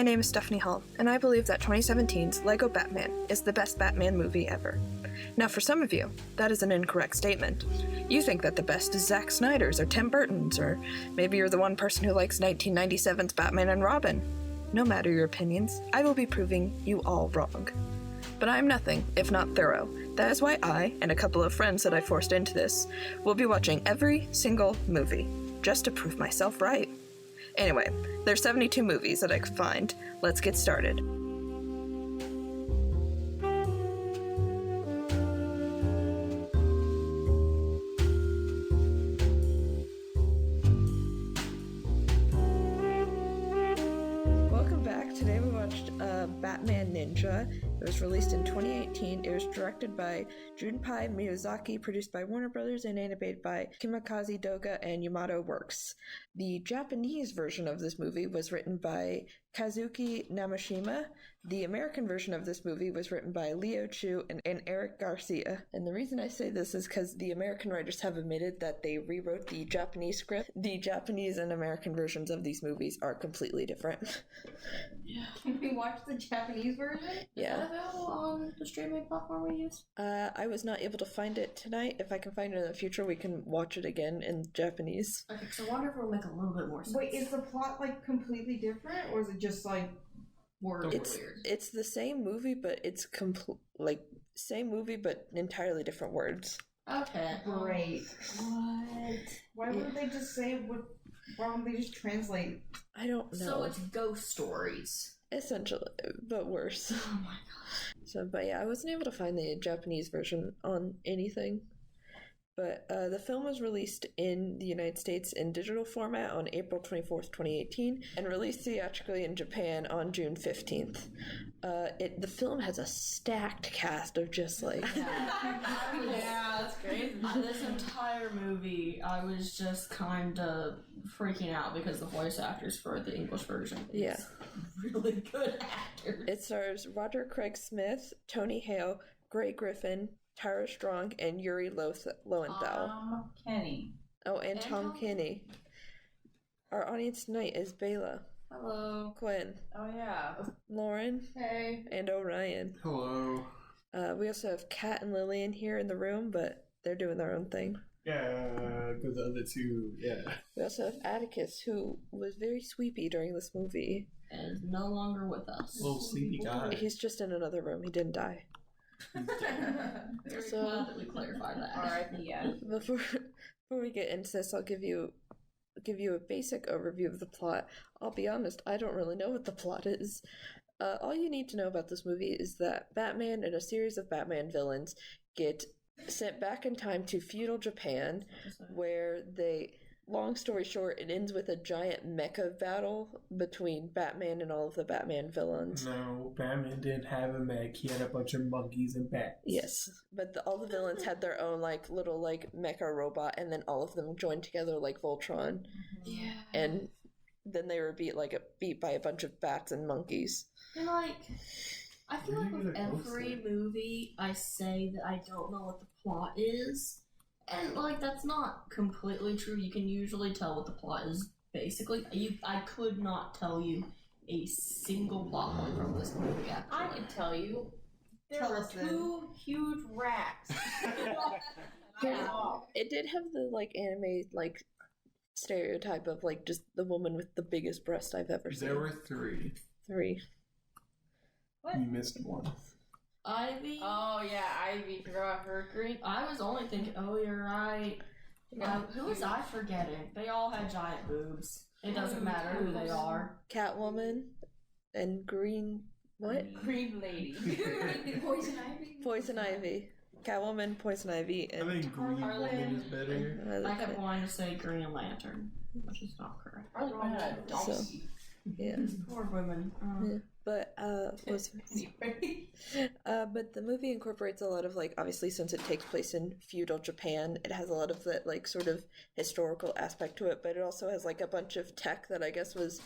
My name is Stephanie Hall, and I believe that 2017's Lego Batman is the best Batman movie ever. Now, for some of you, that is an incorrect statement. You think that the best is Zack Snyder's or Tim Burton's, or maybe you're the one person who likes 1997's Batman and Robin. No matter your opinions, I will be proving you all wrong. But I'm nothing if not thorough. That is why I, and a couple of friends that I forced into this, will be watching every single movie, just to prove myself right. Anyway, there's 72 movies that I could find. Let's get started. Welcome back. Today we watched Batman Ninja. It was released in 2018. It was directed by Junpei Miyazaki, produced by Warner Brothers, and animated by Kimikaze Doga and Yamato Works. The Japanese version of this movie was written by Kazuki Namashima. The American version of this movie was written by Leo Chu and Eric Garcia. And the reason I say this is because the American writers have admitted that they rewrote the Japanese script. The Japanese and American versions of these movies are completely different. Yeah. Can we watch the Japanese version? Yeah. Is that available on the streaming platform we use? I was not able to find it tonight. If I can find it in the future, we can watch it again in Japanese. Okay, so I wonder if it'll make a little bit more sense. Wait, is the plot like completely different, or is it just like words It's weird? it's the same movie, but it's same movie, but entirely different words. Okay. great? What? Why wouldn't they just say what? Why wouldn't they just translate? I don't know. So it's ghost stories. Essentially, but worse. Oh my god. So, but yeah, I wasn't able to find the Japanese version on anything. But the film was released in the United States in digital format on April 24th, 2018, and released theatrically in Japan on June 15th. The film has a stacked cast of just like... Yeah, that's crazy. This entire movie, I was just kind of freaking out because the voice actors for the English version is really good actors. It stars Roger Craig Smith, Tony Hale, Gray Griffin, Tara Strong, and Yuri Lowenthal. Kenny. Oh, and Tom Kenny. Our audience tonight is Baylah, Hello. Quinn, Oh yeah. Lauren, Hey. and Orion. Hello. We also have Kat and Lillian here in the room, but they're doing their own thing. Yeah, because the other two, yeah. We also have Atticus, who was very sweepy during this movie. And is no longer with us. Little sleepy guy. He's just in another room. He didn't die. Very So- glad that we clarified that. Alright, yeah. Before we get into this, I'll give you a basic overview of the plot. I'll be honest, I don't really know what the plot is. All you need to know about this movie is that Batman and a series of Batman villains get sent back in time to feudal Japan, where long story short, it ends with a giant mecha battle between Batman and all of the Batman villains. No, Batman didn't have a mech. He had a bunch of monkeys and bats. Yes, but all the villains had their own little mecha robot, and then all of them joined together like Voltron, Yeah. and then they were beat by a bunch of bats and monkeys. And I feel like with every movie, I say that I don't know what the plot is. And, that's not completely true. You can usually tell what the plot is, basically. I could not tell you a single plot point from this movie, actually. I could tell you. There Tell were us then. two huge rats. It did have the anime stereotype of just the woman with the biggest breast I've ever seen. There were three. Three. What? You missed one. Ivy? Oh yeah, Ivy forgot her green. I was only thinking, oh, you're right. Who was I forgetting? They all had giant boobs. It doesn't matter who they are. Catwoman and Green... What? Green lady. Poison Ivy? Poison Ivy. Catwoman, Poison Ivy, I and... think Green Woman is better. I kept wanting to say Green Lantern, which is not correct. So, yeah. Poor women. Yeah. But but the movie incorporates a lot of obviously, since it takes place in feudal Japan, it has a lot of that sort of historical aspect to it, but it also has a bunch of tech that I guess was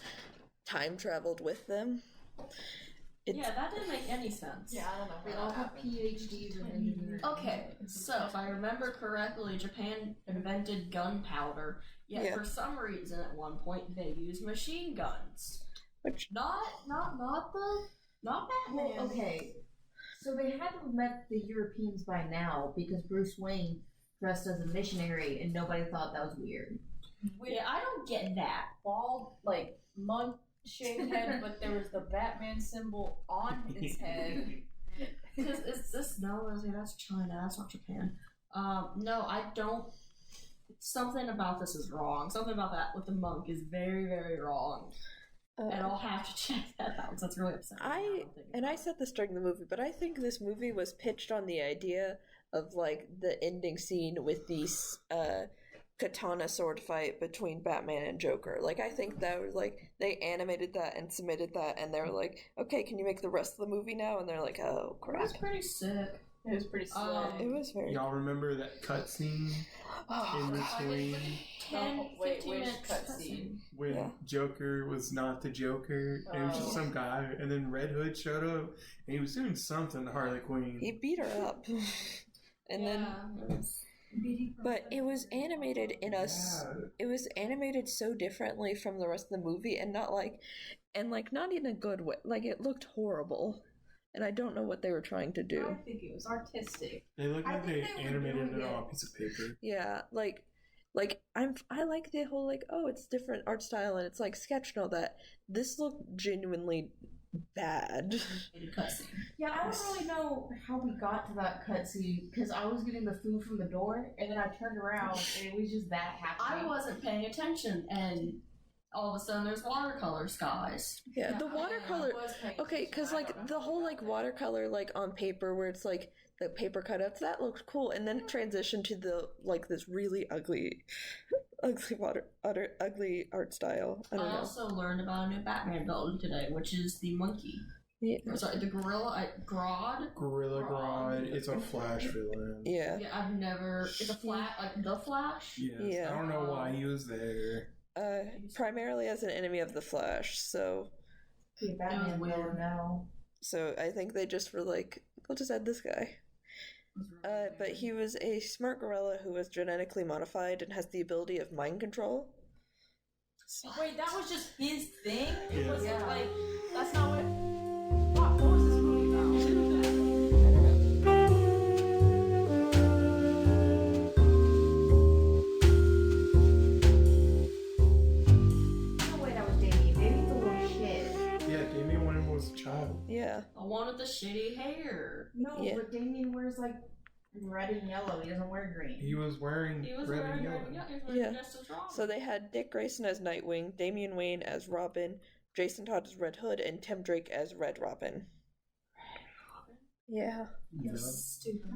time traveled with them. Yeah, that didn't make any sense. Yeah, I don't know. We all have PhDs in engineering. Okay, so if I remember correctly, Japan invented gunpowder, yet Yeah. for some reason at one point they used machine guns. Not Batman. Well, okay. So they had to have met the Europeans by now because Bruce Wayne dressed as a missionary and nobody thought that was weird. Yeah, I don't get that. Bald, like, monk-shaped head, but there was the Batman symbol on his head. Because it's this, no, that's China, that's not Japan. No, I don't. Something about this is wrong. Something about that with the monk is very, very wrong. And I'll have to check that out. So that's really upsetting. I said this during the movie, but I think this movie was pitched on the idea of like the ending scene with these katana sword fight between Batman and Joker. Like I think that was like they animated that and submitted that, and they were like, "Okay, can you make the rest of the movie now?" And they're like, "Oh crap!" It was pretty sick. It was pretty slick. It was very. Y'all remember that cutscene in between Wait, 15 which minutes cutscene? when Joker was not the Joker and it was just some guy, and then Red Hood showed up and he was doing something to Harley Quinn. He beat her up, and then. But it was animated in it was animated so differently from the rest of the movie, and not in a good way. Like it looked horrible, and I don't know what they were trying to do. I think it was artistic. They look like they they were animated doing it on it. a piece of paper. Yeah, I like the whole it's different art style and it's like sketch and all that. This looked genuinely bad. Yeah, I don't really know how we got to that cutscene because I was getting the food from the door and then I turned around and it was just that happening. I wasn't paying attention, and all of a sudden there's watercolor skies. Yeah, the watercolor. Okay, because like the whole like watercolor like on paper where it's like the paper cutouts, that looked cool, and then it transitioned to the like this really ugly art style. I don't know. Also learned about a new Batman villain today, which is the monkey. Yeah. Or, sorry, the gorilla. Grodd. Gorilla Grodd. It's a Flash villain. Yeah. Yeah, I've never. It's a like the Flash. Yes. Yeah. I don't know why he was there. Primarily as an enemy of the Flash, so Yeah, Batman will know. so I think they just were like, we'll just add this guy. But he was a smart gorilla who was genetically modified and has the ability of mind control. Wait, that was just his thing? It Yeah. wasn't like, that's not what. What was this movie about? No way that was Damian. Damian's a little shit. Yeah, Damian Wayne was a child. Yeah. The one with the shitty hair. No, Yeah. but Damian wears like red and yellow. He doesn't wear green. He was wearing He was red wearing and yellow. red. Yeah, he was wearing Yeah. just as Robin. So they had Dick Grayson as Nightwing, Damian Wayne as Robin, Jason Todd as Red Hood, and Tim Drake as Red Robin. Yeah. Yeah. Stupid.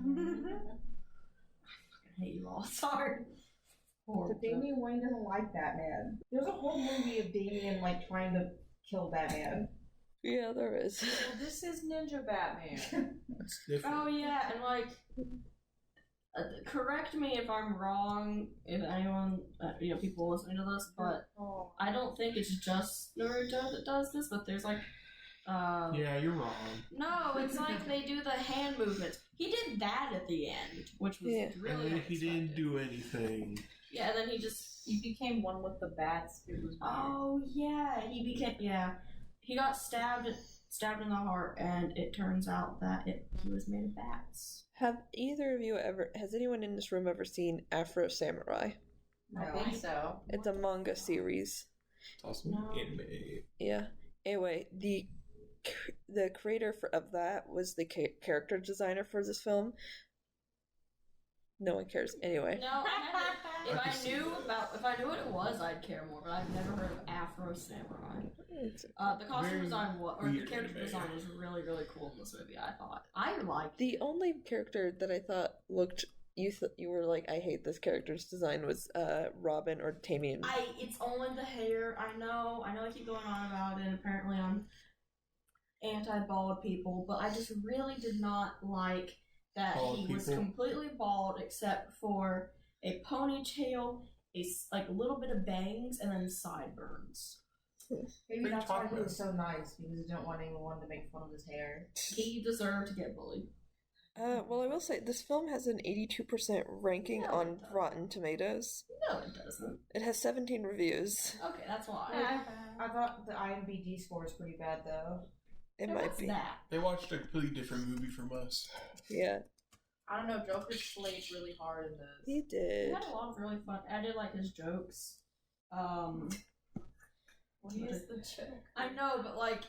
I hate you all. Sorry. But Damian Wayne doesn't like Batman. There's a whole movie of Damian like trying to kill Batman. Yeah, there is. Well, this is Ninja Batman. It's different. Oh yeah, and like, correct me if I'm wrong. If anyone, people listening to this, but I don't think it's just Naruto that does this. But there's like, Yeah, you're wrong. no, it's like they do the hand movements. He did that at the end, which was Yeah. really. And then he didn't unexpected. do anything. Yeah, and then he just. He became one with the bats. It was weird. Oh yeah, he became He got stabbed in the heart, and it turns out that he was made of bats. Has anyone in this room ever seen Afro Samurai? I think so. It's a manga series. It's also No. anime. Yeah. Anyway, the creator of that was the character designer for this film. No one cares. Anyway. No, if I I can see knew that. if I knew what it was, I'd care more. But I've never heard of Afro Samurai. It's- The costume Very design the weird character anime. design was really really cool in this movie. I thought I liked The it. only character that I thought looked you were like, I hate this character's design, was Robin or Damian. It's only the hair. I know. I keep going on about it. Apparently, I'm anti-bald people, but I just really did not like that Bald he was people? completely bald except for a ponytail, a little bit of bangs, and then sideburns. Maybe What are you that's why talking he about? was so nice because he didn't want anyone to make fun of his hair. He deserved to get bullied. Well, I will say this film has an 82% ranking No, on it doesn't. Rotten Tomatoes. No, it doesn't. It has 17 reviews. Okay, that's why. I thought the IMDb score is pretty bad though. It So might what's be. that? They watched a completely different movie from us. Yeah, I don't know. Joker slayed really hard in this. he He did. had a lot of really fun. I did like his jokes. What is the joke? I know, but like,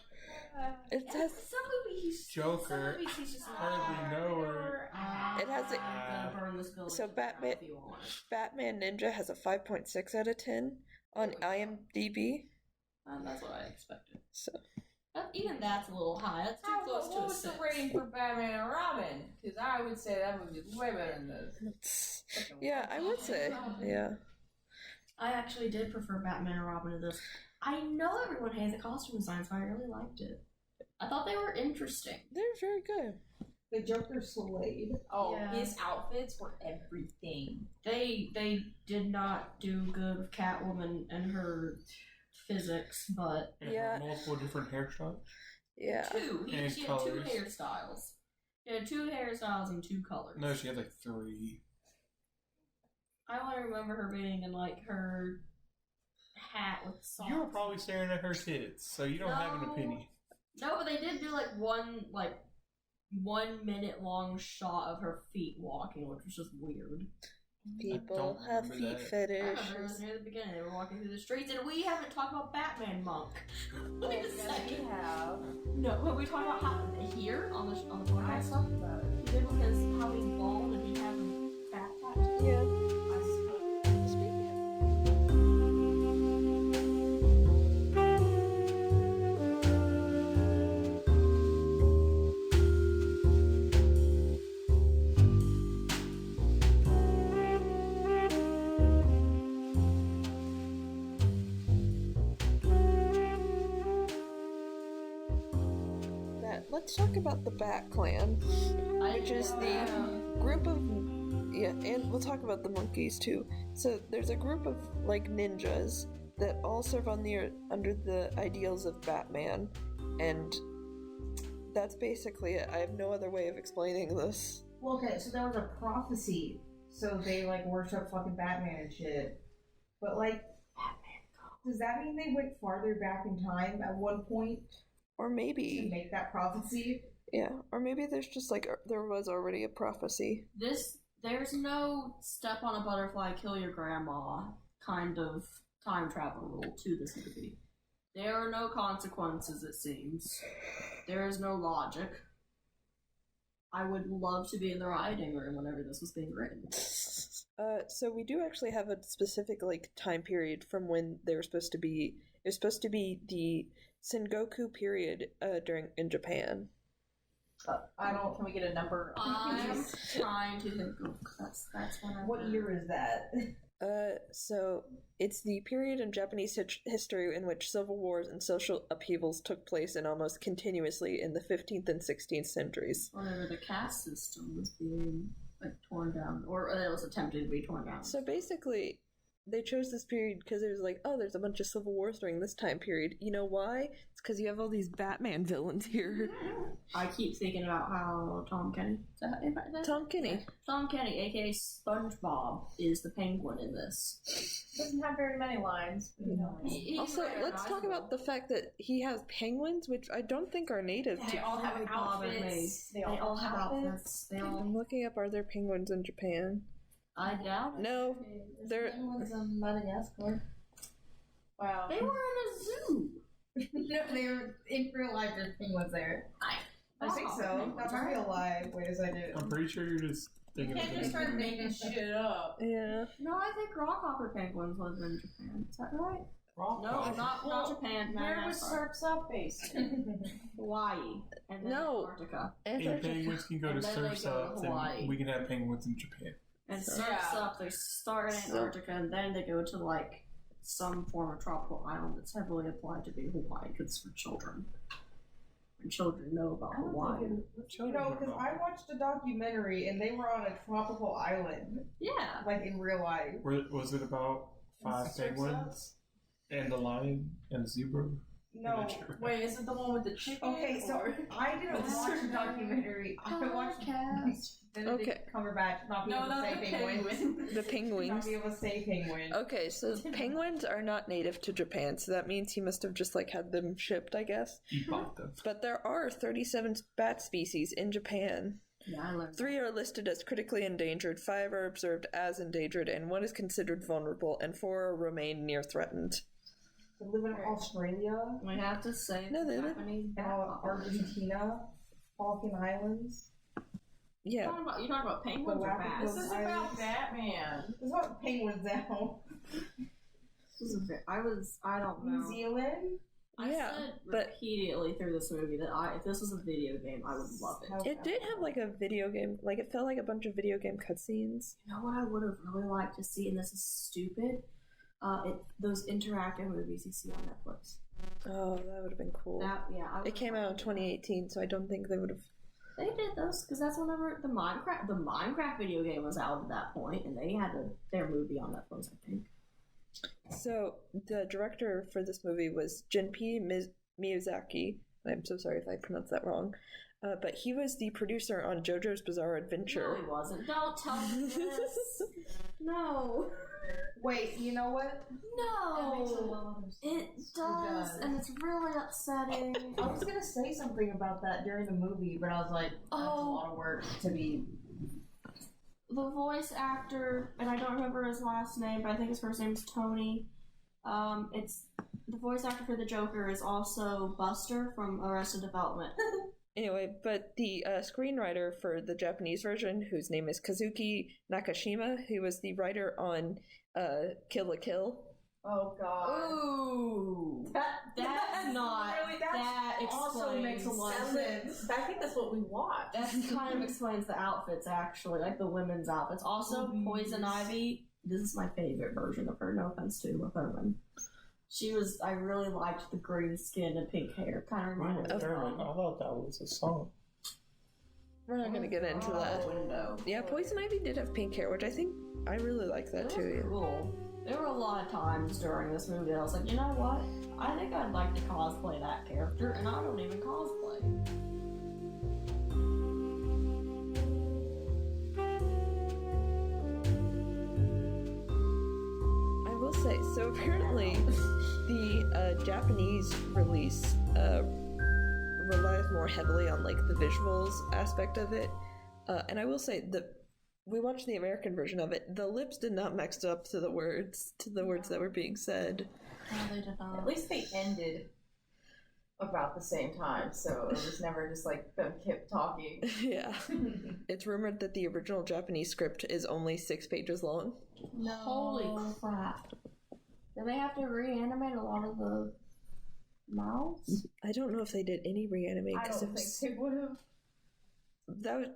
It has some movies. Joker. Some movies he's just Hardly know her. It has a- I'm gonna burn this building So to the ground Batman- if you want. Batman Ninja has a 5.6 out of 10 on IMDb. That's what I expected. So Even that's a little high. That's too close to What a was the 6. rating for Batman and Robin? Because I would say that movie is way better than this. yeah, I would say yeah. I actually did prefer Batman and Robin to this. I know everyone hates the costume designs, but I really liked it. I thought they were interesting. They're very good. The Joker slayed. Oh, Yeah. his outfits were everything. They did not do good with Catwoman and her physics, but And Yeah. multiple different hairstyles. Yeah. two. And She had 2 colors. hairstyles. She had 2 hairstyles and 2 colors. No, she had like 3. I only remember her being in like her hat with socks. You were probably staring at her tits, so you don't have an No. opinion. No, but they did do like 1 minute long shot of her feet walking, which was just weird. People don't have remember feet that. I remember it was fetishes. near the beginning. They were walking through the streets, and we haven't talked about Batman Monk. Wait a Yes, we second. have. No, but we talked about how here on the I podcast. talked about it. We did because how he's bald and he has a fat tattoo. Yeah. I just- Speaking that, let's talk about the Bat Clan, which is the group of and we'll talk about the monkeys too. So there's a group of like ninjas that all serve under the ideals of Batman, and that's basically it. I have no other way of explaining this. Well, okay, so there was a prophecy, so they like worship fucking Batman and shit. But like, does that mean they went farther back in time at one point Or to maybe, make that prophecy? yeah, or maybe there's just like there was already a prophecy. There's no step on a butterfly, kill your grandma kind of time travel rule to this movie. There are no consequences, it seems. There is no logic. I would love to be in the writing room whenever this was being written. So we do actually have a specific like time period from when they were supposed to be. It was supposed to be the Sengoku period in Japan. Can we get a number? I'm trying to think of that's when I What year is that? So it's the period in Japanese history in which civil wars and social upheavals took place and almost continuously in the 15th and 16th centuries. whenever the caste system was being like torn down, or it was attempted to be torn down. So basically, they chose this period because it was like, oh, there's a bunch of civil wars during this time period. You know why? It's because you have all these Batman villains here. I keep thinking about how Tom Kenny, Tom Kenny. Tom Kenny, aka SpongeBob, is the penguin in this. Doesn't have very many lines. But, you know. Also, let's talk about the fact that he has penguins, which I don't think are native They to. all have Really bothered me. outfits. They all have outfits. They all. I'm looking up, are there penguins in Japan? I doubt it. No, they're. Penguins in Madagascar. Wow. They were in a zoo. No, they were in real life. There's penguins there. I think so. That's real life. Wait a second. I'm pretty sure you're just You thinking can't of just the start making shit up. Yeah. No, I think rockhopper penguins live in Japan. Is that right? No, not Japan. Where was Madagascar. Surf's Up based? Hawaii. And then No. Antarctica. If penguins can go to And then they Surf's go to Up, Hawaii. then we can have penguins in Japan. And So- Surf's Yeah. Up, they start in Antarctica and then they go to like some form of tropical island that's heavily applied to be Hawaii because it's for children. And children know about Hawaii. No, because I watched a documentary and they were on a tropical island, Yeah. like in real life. Was it about 5 Surf's penguins and a lion and a zebra? No. Wait, is it the one with the chicken? Okay, so I didn't watch the documentary. I watched Benedict Cumberbatch not be able to say penguins. The penguins. Not be able to say penguins. Okay, so penguins are not native to Japan, so that means he must have just like had them shipped, I guess. He bought them. But there are 37 bat species in Japan. Yeah, I learned. 3 are listed as critically endangered, 5 are observed as endangered, and 1 is considered vulnerable, and 4 remain near threatened. They live in Australia, We have to say No, they live- Japanese Argentina, Falkland Islands. Yeah. You're talking about penguins or Galapagos bats? This is about Batman. There's not penguins now. I don't know. New Zealand? I Yeah, said but- repeatedly through this movie that if this was a video game, I would love it. It did have like a video game, like it felt like a bunch of video game cutscenes. You know what I would have really liked to see, and this is stupid? Those interactive movies you see on Netflix. Oh, that would have been cool. It came out in 2018, so I don't think they would have. They did those because that's whenever the Minecraft video game was out at that point, and they had their movie on Netflix, I think. So the director for this movie was Junpei Miyazaki. I'm so sorry if I pronounced that wrong. But he was the producer on JoJo's Bizarre Adventure. No, he wasn't. Don't tell me this. No. Wait, you know what? No. It does, and it's really upsetting. I was gonna say something about that during the movie, but I was like, that's a lot of work to be. The voice actor, and I don't remember his last name, but I think his first name is Tony. It's the voice actor for the Joker is also Buster from Arrested Development. Anyway, but the screenwriter for the Japanese version, whose name is Kazuki Nakashima, who was the writer on Kill la Kill. Oh god. Ooh, that's not. Really, that also explains. makes a lot of sense. I think that's what we watched. That kind of explains the outfits, actually, like the women's outfits. Also, Poison Ivy. This is my favorite version of her. No offense to Uma Thurman. I really liked the green skin and pink hair. Kind of reminded me of I thought that was a song. We're not going to get into that. Window. Yeah, Poison Ivy did have pink hair, which I think I really like that It was too. cool. There were a lot of times during this movie that I was like, you know what? I think I'd like to cosplay that character, and I don't even cosplay. I will say, so apparently the Japanese release relies more heavily on like the visuals aspect of it. And I will say that we watched the American version of it. The lips did not match up to the words that were being said. No, they did not. At least they ended about the same time, so it was never just like them kept talking. Yeah. It's rumored that the original Japanese script is only 6 pages long. No. Holy crap. Did they have to reanimate a lot of the mouths? I don't know if they did any reanimate. I don't think they would have.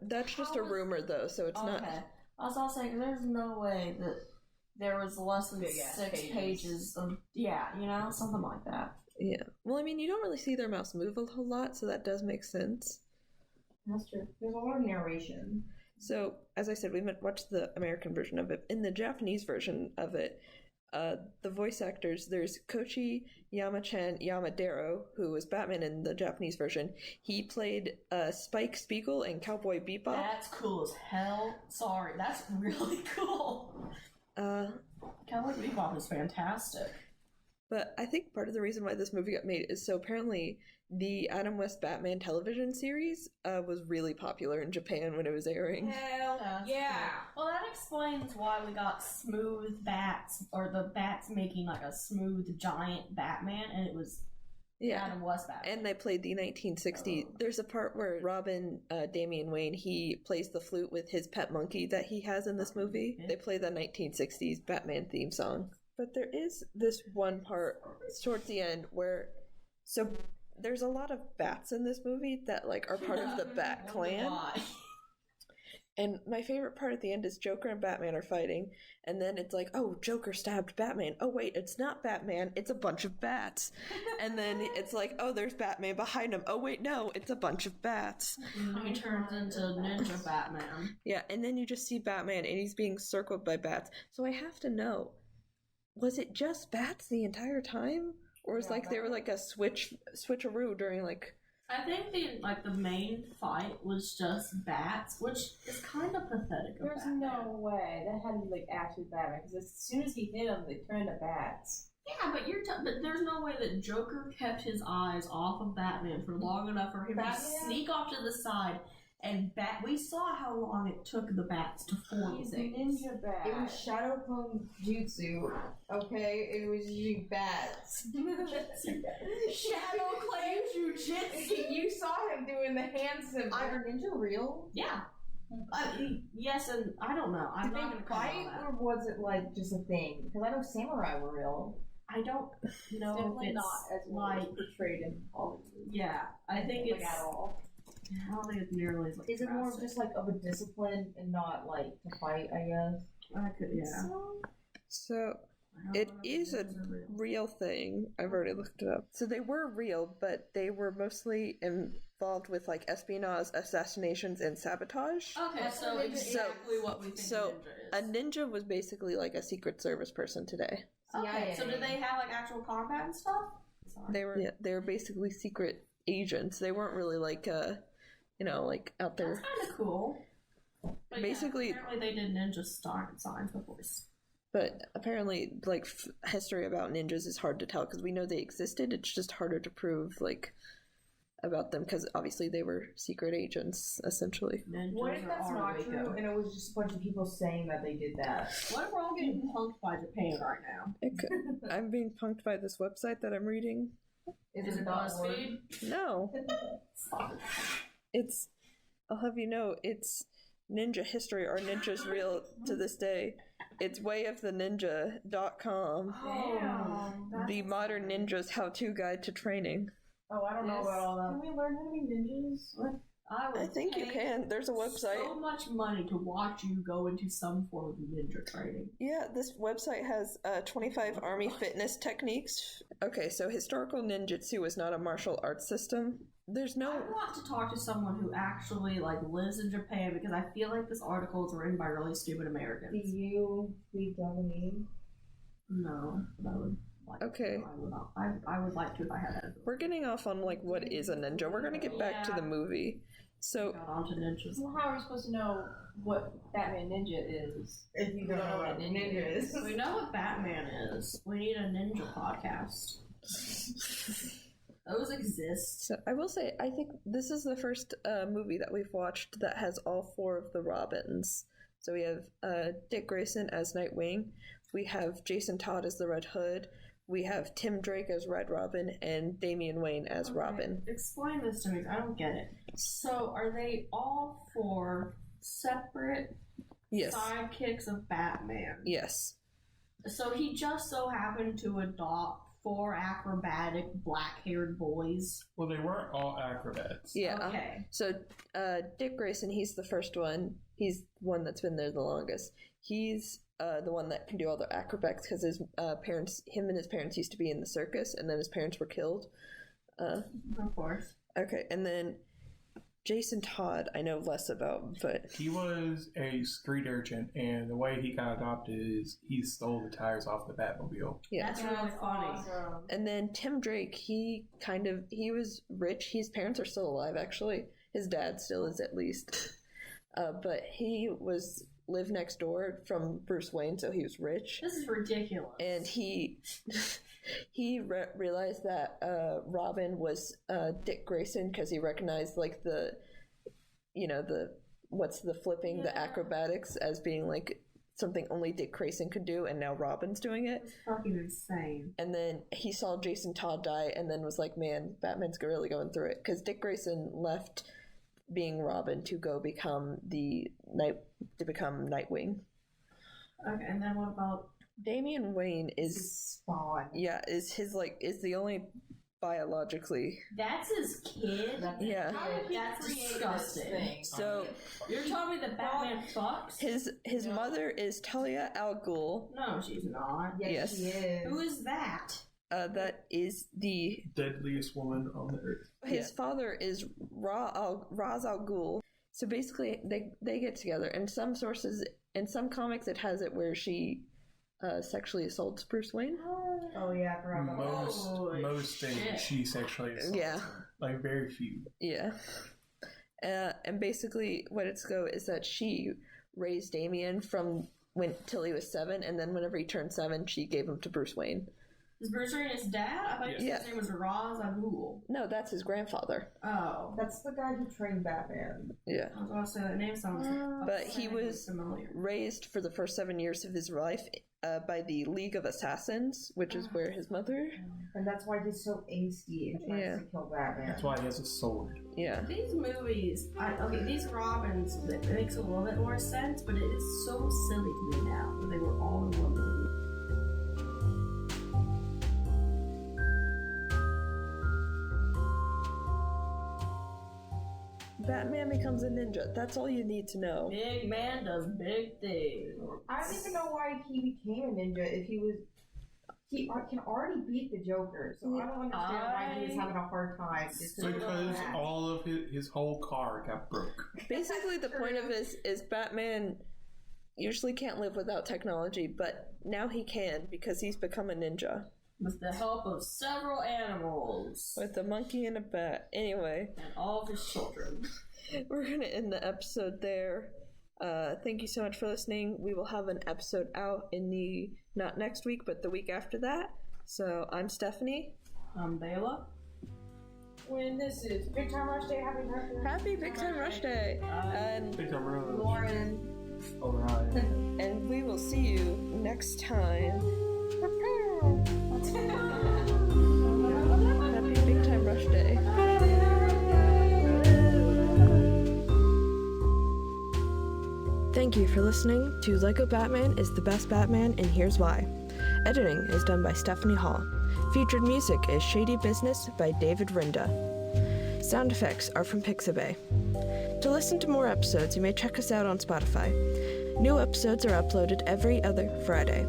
That's just a rumor though, so it's not. I was also saying, there's no way that there was less than Big-ass 6 pages of, something like that. Yeah. Well, I mean, you don't really see their mouths move a whole lot, so that does make sense. That's true. There's a lot of narration. So, as I said, we watched the American version of it. In the Japanese version of it, the voice actors, there's Koichi Yamadero, who was Batman in the Japanese version. He played Spike Spiegel in Cowboy Bebop. That's cool as hell. Sorry, that's really cool. Cowboy Bebop is fantastic. But I think part of the reason why this movie got made is so apparently the Adam West Batman television series was really popular in Japan when it was airing. Hell yeah. Well, that explains why we got smooth bats, or the bats making like a smooth giant Batman, and it was Adam West Batman. And they played the 1960s. There's a part where Robin, Damian Wayne, he plays the flute with his pet monkey that he has in this movie. They play the 1960s Batman theme song. But there is this one part towards the end where, so there's a lot of bats in this movie that like are part of the Bat Clan. And my favorite part at the end is Joker and Batman are fighting, and then it's like, oh, Joker stabbed Batman. Oh wait, it's not Batman, it's a bunch of bats. And then it's like, oh, there's Batman behind him. Oh wait, no, it's a bunch of bats. He turns into Ninja Batman. Yeah, and then you just see Batman and he's being circled by bats. So I have to know, was it just bats the entire time? Or it's like they were like a switcheroo during like. I think the main fight was just bats, which is kind of pathetic. There's no way that had to be like actually Batman because as soon as he hit them, they turned into bats. Yeah, but but there's no way that Joker kept his eyes off of Batman for long enough for him to sneak off to the side. And we saw how long it took the bats to form He's a things. ninja bat. It was Shadow Clone Jutsu, okay? It was using bats. Shadow Clan Jujitsu. You saw him doing the hand symbol. Are Ninja real? Yeah. Yes, and I don't know. I'm Did not they going to fight, comment on that. or was it like just a thing? Because I know samurai were real. I don't know Definitely if it's not as well like portrayed in Hollywood. yeah. I think Like it's at all. I don't think it's nearly as like. Is it more of drastic. just like of a discipline and not like to fight, I guess? I could yeah. So I don't it know if is a ninjas are real. real thing. I've already looked it up. So they were real, but they were mostly involved with like espionage, assassinations, and sabotage. Okay, so exactly what we think so a A ninja is. ninja was basically like a Secret Service person today. Okay, so did they have like actual combat and stuff? Sorry. They were basically secret agents. They weren't really like like out there. That's kind of cool. But Basically- yeah, apparently they did ninja signs before. But apparently, like history about ninjas is hard to tell because we know they existed. It's just harder to prove like about them because obviously they were secret agents essentially. Ninjas What if are that's not already true good. and it was just a bunch of people saying that they did that? What if we're all getting punked by Japan right now? I'm being punked by this website that I'm reading. Is it BuzzFeed? No, it's. I'll have you know, it's ninja history. Are ninjas real to this day? It's wayoftheninja.com. Damn. The modern ninja's how-to guide to training. Oh, I don't know about all that. Can we learn how to be ninjas? I think you can. There's a website. So much money to watch you go into some form of ninja training. Yeah, this website has 25 army fitness techniques. Okay, so historical ninjutsu is not a martial arts system. There's I no. want to talk to someone who actually like lives in Japan because I feel like this article is written by really stupid Americans. Do you speak Japanese? No, but I would like Okay. to. I would like to if I had that. We're getting off on like what is a ninja. We're gonna get back to the movie. So Got onto ninjas. Well, how are we supposed to know what Batman Ninja is? If you don't know what ninja is. We know what Batman is. We need a ninja podcast. Those exist. I will say, I think this is the first movie that we've watched that has all four of the Robins. So we have Dick Grayson as Nightwing, we have Jason Todd as the Red Hood, we have Tim Drake as Red Robin, and Damian Wayne as Robin. Explain this to me. I don't get it. So are they all four separate Yes. sidekicks of Batman? Yes. So he just so happened to adopt four acrobatic black-haired boys. Well, they weren't all acrobats. Yeah. Okay. So Dick Grayson, he's the first one. He's the one that's been there the longest. He's the one that can do all the acrobatics because his him and his parents used to be in the circus, and then his parents were killed. Of course. Okay, and then Jason Todd, I know less about, but He was a street urchin, and the way he got adopted is he stole the tires off the Batmobile. yeah. That's really funny. Awesome. And then Tim Drake, he was rich. His parents are still alive, actually. His dad still is, at least. But he lived next door from Bruce Wayne, so he was rich. This is ridiculous. And he realized that Robin was Dick Grayson because he recognized like the flipping, the acrobatics as being like something only Dick Grayson could do, and now Robin's doing it. It's fucking insane. And then he saw Jason Todd die, and then was like, "Man, Batman's really going through it." Because Dick Grayson left being Robin to go become Nightwing. Okay, and then what about Damian Wayne is Spawn. is the only biologically. that's his kid? Yeah. How did he That's create disgusting. this thing? So You're telling me that Batman fucks? his mother is Talia al Ghul. No, she's not. Yes, Yes. she is. Who is that? That is the Deadliest woman on the earth. his father is Ra's al Ghul. So basically, they get together. In some sources, in some comics, it has it where she sexually assaults Bruce Wayne. Oh yeah, I forgot about that. Most things she sexually assaults. Yeah. Like very few. Yeah. And basically what it's is that she raised Damien till he was 7, and then whenever he turned 7, she gave him to Bruce Wayne. Is Bruce Wayne his dad? I thought his name was Ra's al Ghul. No, that's his grandfather. Oh. That's the guy who trained Batman. Yeah. I was going to say that name sounds But he was familiar. raised for the first 7 years of his life by the League of Assassins, which is where his mother... And that's why he's so angsty and tries to kill Batman. That's why he has a sword. Yeah. These movies, these Robins, it makes a little bit more sense, but it is so silly to me now that they were all in one movie. Batman becomes a ninja. That's all you need to know. Big man does big things. I don't even know why he became a ninja if he can already beat the Joker, so I don't understand why he was having a hard time. Because all of his whole car got broke. Basically, the point of this is Batman usually can't live without technology, but now he can because he's become a ninja. With the help of several animals. With a monkey and a bat. Anyway. And all of his children. We're going to end the episode there. Thank you so much for listening. We will have an episode out in not next week, but the week after that. So I'm Stephanie. I'm Baylah. When this is Big Time Rush Day, Happy Big Time Rush Day. And Big Time Rush. Lauren. Orion. And we will see you next time. Happy Big Time Rush Day. Thank you for listening to Lego Batman is the Best Batman, and here's why. Editing is done by Stephanie Hall. Featured music is Shady Business by David Renda. Sound effects are from Pixabay. To listen to more episodes, you may check us out on Spotify. New episodes are uploaded every other Friday.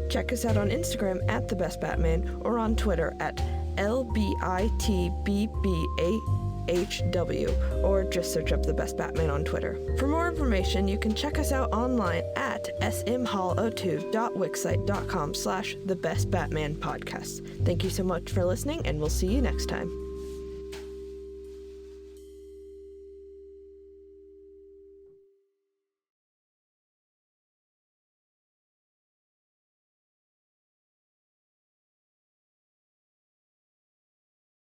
Check us out on Instagram at The Best Batman or on Twitter at LBITBBAHW, or just search up The Best Batman on Twitter. For more information, you can check us out online at smhall02.wixsite.com/thebestbatmanpodcast. Thank you so much for listening, and we'll see you next time.